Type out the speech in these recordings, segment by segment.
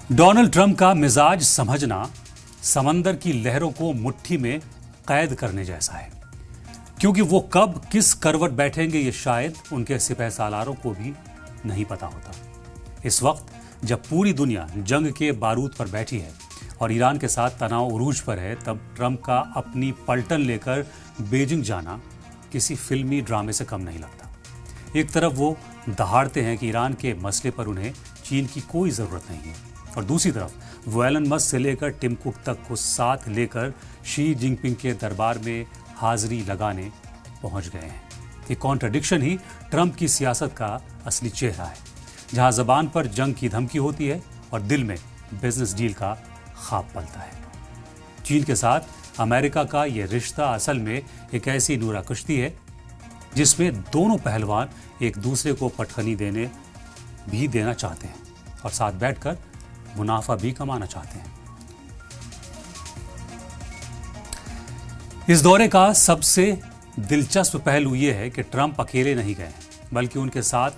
Donald Trump का मिजाज समझना समंदर की लहरों को मुट्ठी में कैद करने जैसा है, क्योंकि वो कब किस करवट बैठेंगे ये शायद उनके सिपह सालारों को भी नहीं पता होता। इस वक्त जब पूरी दुनिया जंग के बारूद पर बैठी है और ईरान के साथ तनाव उरूज पर है, तब ट्रंप का अपनी पलटन लेकर बीजिंग जाना किसी फिल्मी ड्रामे से कम नहीं लगता। एक तरफ वो दहाड़ते हैं कि ईरान के मसले पर उन्हें चीन की कोई ज़रूरत नहीं है, और दूसरी तरफ वो एलन मस्क से लेकर टिम कुक तक को साथ लेकर शी जिनपिंग के दरबार में हाजिरी लगाने पहुंच गए हैं। ये कॉन्ट्रडिक्शन ही ट्रंप की सियासत का असली चेहरा है, जहां जबान पर जंग की धमकी होती है और दिल में बिजनेस डील का ख्वाब पलता है। चीन के साथ अमेरिका का ये रिश्ता असल में एक ऐसी नूरा कुश्ती है जिसमें दोनों पहलवान एक दूसरे को पटखनी देना चाहते हैं और साथ बैठकर मुनाफा भी कमाना चाहते हैं। इस दौरे का सबसे दिलचस्प पहलू यह है कि ट्रंप अकेले नहीं गए, बल्कि उनके साथ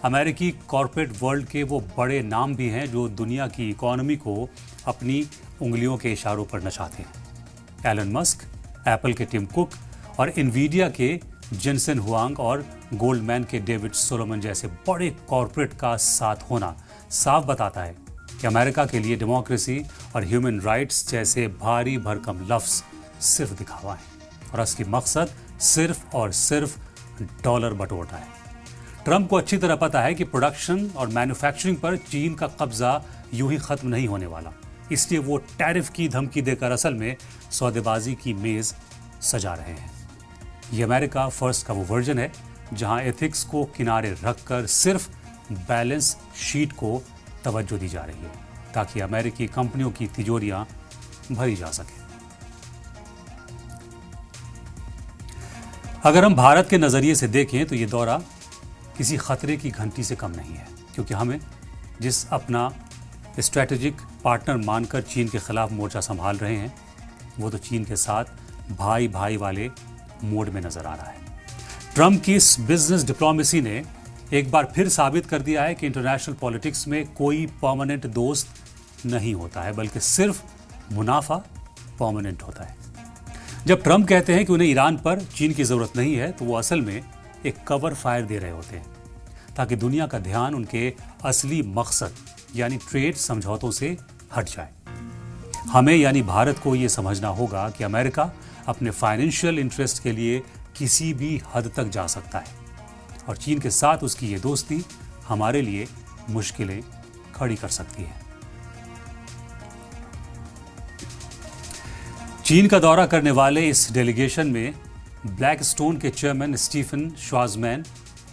अमेरिकी कॉरपोरेट वर्ल्ड के वो बड़े नाम भी हैं जो दुनिया की इकोनॉमी को अपनी उंगलियों के इशारों पर नचाते हैं। एलन मस्क, एप्पल के टिम कुक और इन्वीडिया के जेनसेन हुआंग और गोल्डमैन के डेविड सोलोमन जैसे बड़े कॉरपोरेट का साथ होना साफ बताता है कि अमेरिका के लिए डेमोक्रेसी और ह्यूमन राइट्स जैसे भारी भरकम लफ्ज सिर्फ दिखावा है और असली मकसद सिर्फ और सिर्फ डॉलर बटोरना है। ट्रंप को अच्छी तरह पता है कि प्रोडक्शन और मैन्युफैक्चरिंग पर चीन का कब्जा यूं ही खत्म नहीं होने वाला, इसलिए वो टैरिफ की धमकी देकर असल में सौदेबाजी की मेज सजा रहे हैं। ये अमेरिका फर्स्ट का वो वर्जन है जहां एथिक्स को किनारे रखकर सिर्फ बैलेंस शीट को तवज्जो दी जा रही है, ताकि अमेरिकी कंपनियों की तिजोरियां भरी जा सके। अगर हम भारत के नजरिए से देखें तो ये दौरा किसी खतरे की घंटी से कम नहीं है, क्योंकि हमें जिस अपना स्ट्रेटेजिक पार्टनर मानकर चीन के खिलाफ मोर्चा संभाल रहे हैं, वो तो चीन के साथ भाई भाई वाले मोड में नजर आ रहा है। ट्रंप की इस बिजनेस डिप्लोमेसी ने एक बार फिर साबित कर दिया है कि इंटरनेशनल पॉलिटिक्स में कोई परमानेंट दोस्त नहीं होता है, बल्कि सिर्फ मुनाफा परमानेंट होता है। जब ट्रंप कहते हैं कि उन्हें ईरान पर चीन की जरूरत नहीं है, तो वो असल में एक कवर फायर दे रहे होते हैं, ताकि दुनिया का ध्यान उनके असली मकसद यानी ट्रेड समझौतों से हट जाए। हमें यानी भारत को ये समझना होगा कि अमेरिका अपने फाइनेंशियल इंटरेस्ट के लिए किसी भी हद तक जा सकता है, और चीन के साथ उसकी ये दोस्ती हमारे लिए मुश्किलें खड़ी कर सकती है। चीन का दौरा करने वाले इस डेलीगेशन में ब्लैक स्टोन के चेयरमैन स्टीफन श्वार्ज़मैन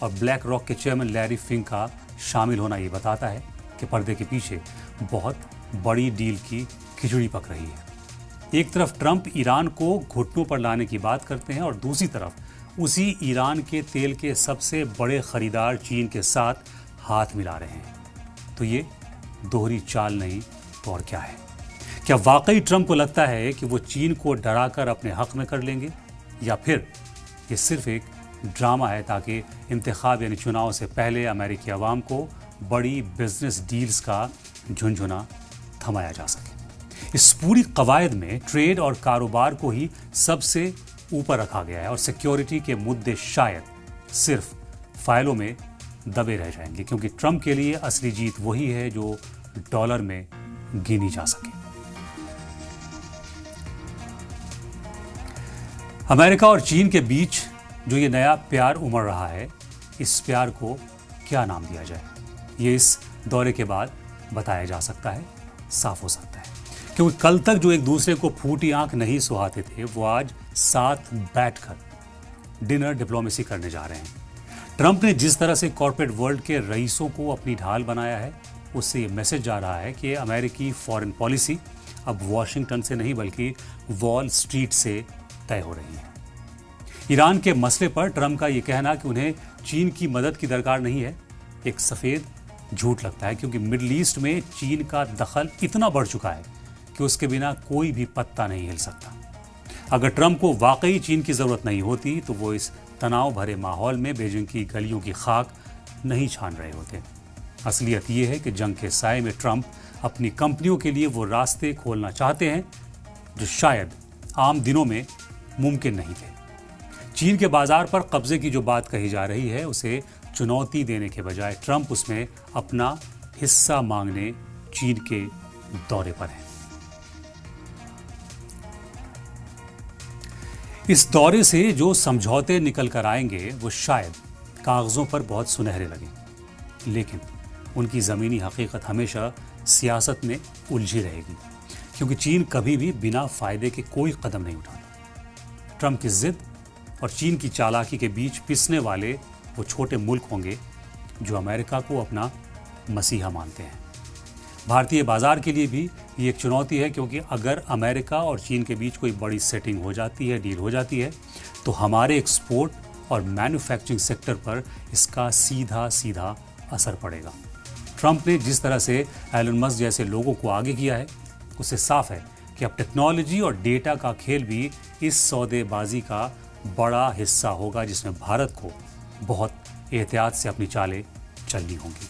और ब्लैक रॉक के चेयरमैन लैरी फिंक का शामिल होना ये बताता है कि पर्दे के पीछे बहुत बड़ी डील की खिचड़ी पक रही है। एक तरफ ट्रंप ईरान को घुटनों पर लाने की बात करते हैं और दूसरी तरफ उसी ईरान के तेल के सबसे बड़े खरीदार चीन के साथ हाथ मिला रहे हैं। तो ये दोहरी चाल नहीं तो और क्या है? क्या वाकई ट्रंप को लगता है कि वो चीन को डराकर अपने हक में कर लेंगे, या फिर ये सिर्फ एक ड्रामा है ताकि इंतखाब यानी चुनाव से पहले अमेरिकी अवाम को बड़ी बिजनेस डील्स का झुनझुना थमाया जा सके? इस पूरी कवायद में ट्रेड और कारोबार को ही सबसे ऊपर रखा गया है और सिक्योरिटी के मुद्दे शायद सिर्फ फाइलों में दबे रह जाएंगे, क्योंकि ट्रंप के लिए असली जीत वही है जो डॉलर में गिनी जा सके। अमेरिका और चीन के बीच जो ये नया प्यार उमड़ रहा है, इस प्यार को क्या नाम दिया जाए, ये इस दौरे के बाद बताया जा सकता है, साफ हो सकता है। क्योंकि कल तक जो एक दूसरे को फूटी आंख नहीं सुहाते थे, वो आज साथ बैठकर डिनर डिप्लोमेसी करने जा रहे हैं। ट्रंप ने जिस तरह से कॉर्पोरेट वर्ल्ड के रईसों को अपनी ढाल बनाया है, उससे ये मैसेज जा रहा है कि अमेरिकी फॉरेन पॉलिसी अब वॉशिंगटन से नहीं बल्कि वॉल स्ट्रीट से तय हो रही है। ईरान के मसले पर ट्रंप का ये कहना कि उन्हें चीन की मदद की दरकार नहीं है, एक सफेद झूठ लगता है, क्योंकि मिडल ईस्ट में चीन का दखल इतना बढ़ चुका है कि उसके बिना कोई भी पत्ता नहीं हिल सकता। अगर ट्रंप को वाकई चीन की जरूरत नहीं होती तो वो इस तनाव भरे माहौल में बीजिंग की गलियों की खाक नहीं छान रहे होते। असलियत ये है कि जंग के साए में ट्रंप अपनी कंपनियों के लिए वो रास्ते खोलना चाहते हैं जो शायद आम दिनों में मुमकिन नहीं थे। चीन के बाजार पर कब्जे की जो बात कही जा रही है उसे चुनौती देने के बजाय ट्रंप उसमें अपना हिस्सा मांगने चीन के दौरे पर हैं। इस दौरे से जो समझौते निकल कर आएंगे वो शायद कागजों पर बहुत सुनहरे लगें, लेकिन उनकी ज़मीनी हकीकत हमेशा सियासत में उलझी रहेगी, क्योंकि चीन कभी भी बिना फायदे के कोई कदम नहीं उठाता। ट्रंप की जिद और चीन की चालाकी के बीच पिसने वाले वो छोटे मुल्क होंगे जो अमेरिका को अपना मसीहा मानते हैं। भारतीय बाजार के लिए भी ये एक चुनौती है, क्योंकि अगर अमेरिका और चीन के बीच कोई बड़ी सेटिंग हो जाती है, डील हो जाती है, तो हमारे एक्सपोर्ट और मैन्युफैक्चरिंग सेक्टर पर इसका सीधा सीधा असर पड़ेगा। ट्रंप ने जिस तरह से एलन मस्क जैसे लोगों को आगे किया है, उससे साफ है कि अब टेक्नोलॉजी और डेटा का खेल भी इस सौदेबाजी का बड़ा हिस्सा होगा, जिसमें भारत को बहुत एहतियात से अपनी चालें चलनी होंगी।